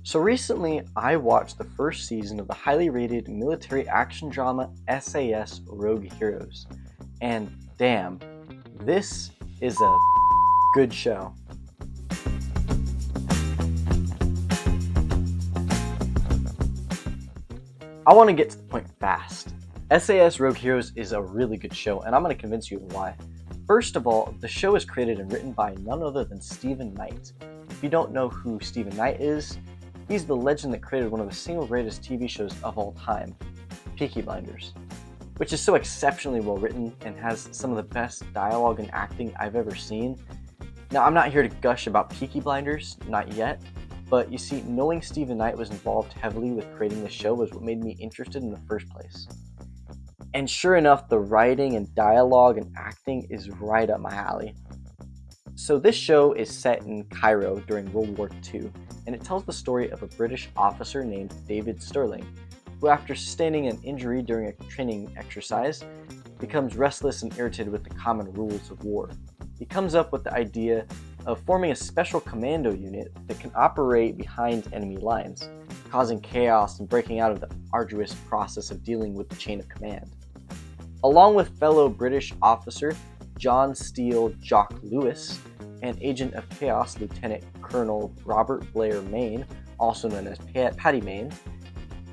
So recently, I watched the first season of the highly rated military action drama SAS Rogue Heroes. And damn, this is a good show. I want to get to the point fast. SAS Rogue Heroes is a really good show, and I'm going to convince you why. First of all, the show is created and written by none other than Steven Knight. If you don't know who Steven Knight is, he's the legend that created one of the single greatest TV shows of all time, Peaky Blinders, which is so exceptionally well written and has some of the best dialogue and acting I've ever seen. Now, I'm not here to gush about Peaky Blinders, not yet, but you see, knowing Steven Knight was involved heavily with creating the show was what made me interested in the first place. And sure enough, the writing and dialogue and acting is right up my alley. So this show is set in Cairo during World War II, and it tells the story of a British officer named David Stirling, who after sustaining an injury during a training exercise, becomes restless and irritated with the common rules of war. He comes up with the idea of forming a special commando unit that can operate behind enemy lines, causing chaos and breaking out of the arduous process of dealing with the chain of command. Along with fellow British officer John Steele Jock Lewis and Agent of Chaos Lieutenant Colonel Robert Blair Mayne, also known as Paddy Mayne,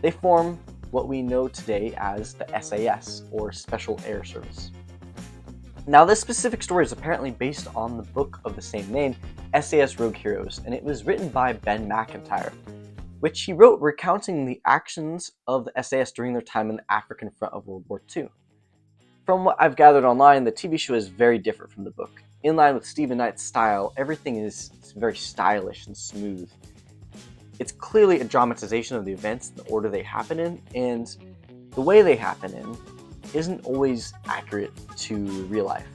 they form what we know today as the SAS, or Special Air Service. Now, this specific story is apparently based on the book of the same name, SAS Rogue Heroes, and it was written by Ben McIntyre, which he wrote recounting the actions of the SAS during their time in the African front of World War II. From what I've gathered online, the TV show is very different from the book. In line with Steven Knight's style, everything is very stylish and smooth. It's clearly a dramatization of the events, the order they happen in, and the way they happen in isn't always accurate to real life.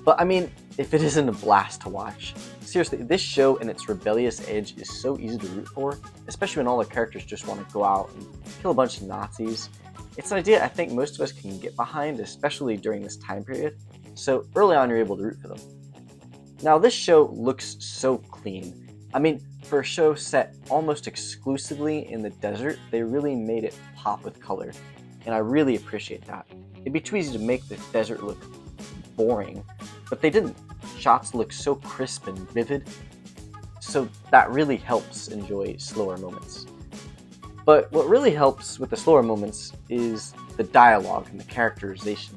But I mean, if it isn't a blast to watch. Seriously, this show and its rebellious edge is so easy to root for, especially when all the characters just want to go out and kill a bunch of Nazis. It's an idea I think most of us can get behind, especially during this time period, so early on you're able to root for them. Now, this show looks so clean. I mean, for a show set almost exclusively in the desert, they really made it pop with color, and I really appreciate that. It'd be too easy to make the desert look boring, but they didn't. Shots look so crisp and vivid, so that really helps enjoy slower moments. But what really helps with the slower moments is the dialogue and the characterization.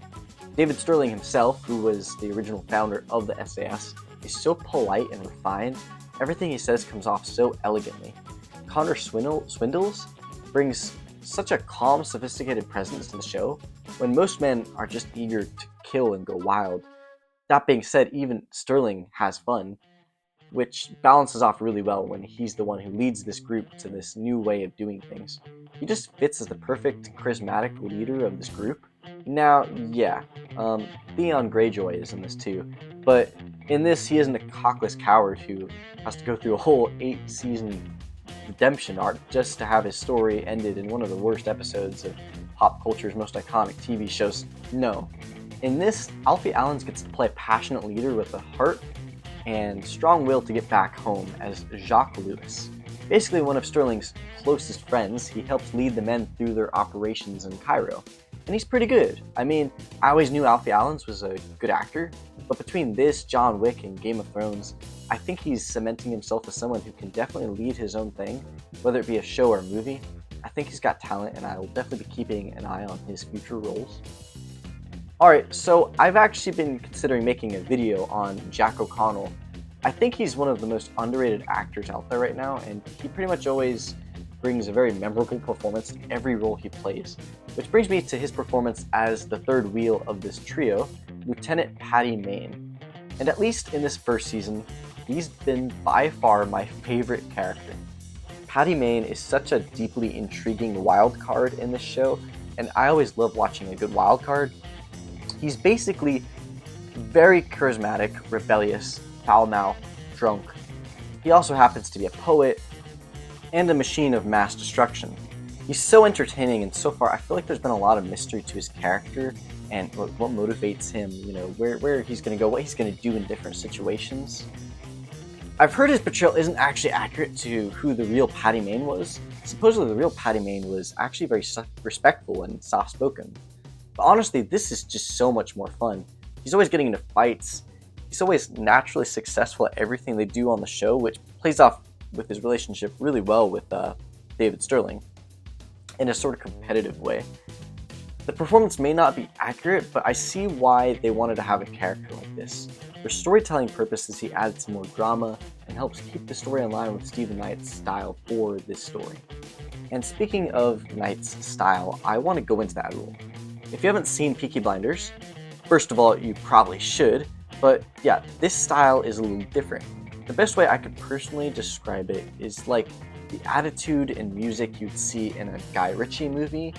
David Stirling himself, who was the original founder of the SAS, is so polite and refined. Everything he says comes off so elegantly. Connor Swindles brings such a calm, sophisticated presence to the show, when most men are just eager to kill and go wild. That being said, even Stirling has fun, which balances off really well when he's the one who leads this group to this new way of doing things. He just fits as the perfect, charismatic leader of this group. Now, yeah, Theon Greyjoy is in this too, but in this he isn't a cockless coward who has to go through a whole 8-season redemption arc just to have his story ended in one of the worst episodes of pop culture's most iconic TV shows. No. In this, Alfie Allens gets to play a passionate leader with a heart and strong will to get back home as Jacques Lewis. Basically one of Stirling's closest friends, he helps lead the men through their operations in Cairo. And he's pretty good. I mean, I always knew Alfie Allens was a good actor, but between this, John Wick, and Game of Thrones, I think he's cementing himself as someone who can definitely lead his own thing, whether it be a show or a movie. I think he's got talent, and I will definitely be keeping an eye on his future roles. Alright, so I've actually been considering making a video on Jack O'Connell. I think he's one of the most underrated actors out there right now, and he pretty much always brings a very memorable performance in every role he plays. Which brings me to his performance as the third wheel of this trio, Lieutenant Paddy Mayne. And at least in this first season, he's been by far my favorite character. Paddy Mayne is such a deeply intriguing wild card in this show, and I always love watching a good wild card. He's basically very charismatic, rebellious, foul-mouthed, drunk. He also happens to be a poet and a machine of mass destruction. He's so entertaining, and so far I feel like there's been a lot of mystery to his character and what motivates him, where he's going to go, what he's going to do in different situations. I've heard his portrayal isn't actually accurate to who the real Paddy Mayne was. Supposedly the real Paddy Mayne was actually very respectful and soft-spoken. But honestly, this is just so much more fun. He's always getting into fights. He's always naturally successful at everything they do on the show, which plays off with his relationship really well with David Sterling in a sort of competitive way. The performance may not be accurate, but I see why they wanted to have a character like this. For storytelling purposes, he adds some more drama and helps keep the story in line with Stephen Knight's style for this story. And speaking of Knight's style, I want to go into that rule. If you haven't seen Peaky Blinders, first of all, you probably should, but yeah, this style is a little different. The best way I could personally describe it is like the attitude and music you'd see in a Guy Ritchie movie.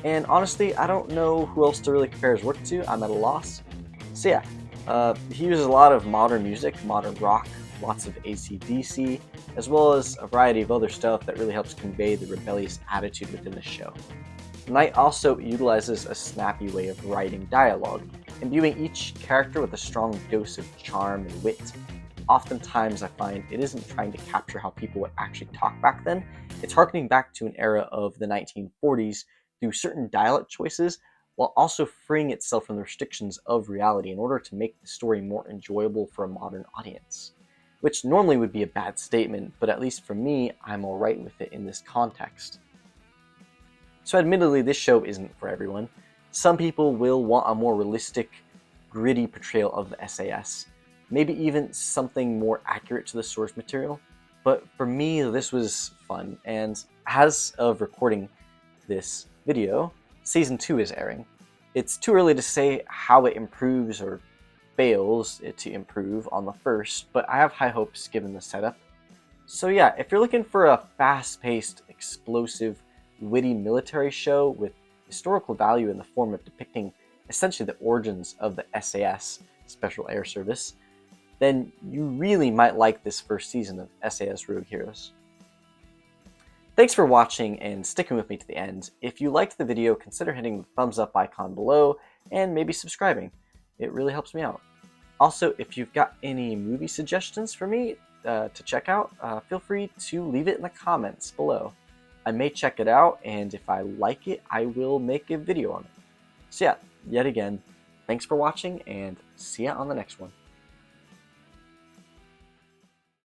And honestly, I don't know who else to really compare his work to. I'm at a loss. So yeah, he uses a lot of modern music, modern rock, lots of AC/DC, as well as a variety of other stuff that really helps convey the rebellious attitude within the show. Knight also utilizes a snappy way of writing dialogue, imbuing each character with a strong dose of charm and wit. Oftentimes I find it isn't trying to capture how people would actually talk back then, it's harkening back to an era of the 1940s through certain dialect choices, while also freeing itself from the restrictions of reality in order to make the story more enjoyable for a modern audience. Which normally would be a bad statement, but at least for me, I'm alright with it in this context. So admittedly, this show isn't for everyone. Some people will want a more realistic, gritty portrayal of the SAS, maybe even something more accurate to the source material, but for me, this was fun, and as of recording this video, Season 2 is airing. It's too early to say how it improves or fails it to improve on the first, but I have high hopes given the setup. So yeah, if you're looking for a fast-paced, explosive, witty military show with historical value in the form of depicting essentially the origins of the SAS, Special Air Service, then you really might like this first season of SAS Rogue Heroes. Thanks for watching and sticking with me to the end. If you liked the video, consider hitting the thumbs up icon below and maybe subscribing. It really helps me out. Also, if you've got any movie suggestions for me to check out, feel free to leave it in the comments below. I may check it out, and if I like it, I will make a video on it. So yeah, yet again, thanks for watching, and see ya on the next one.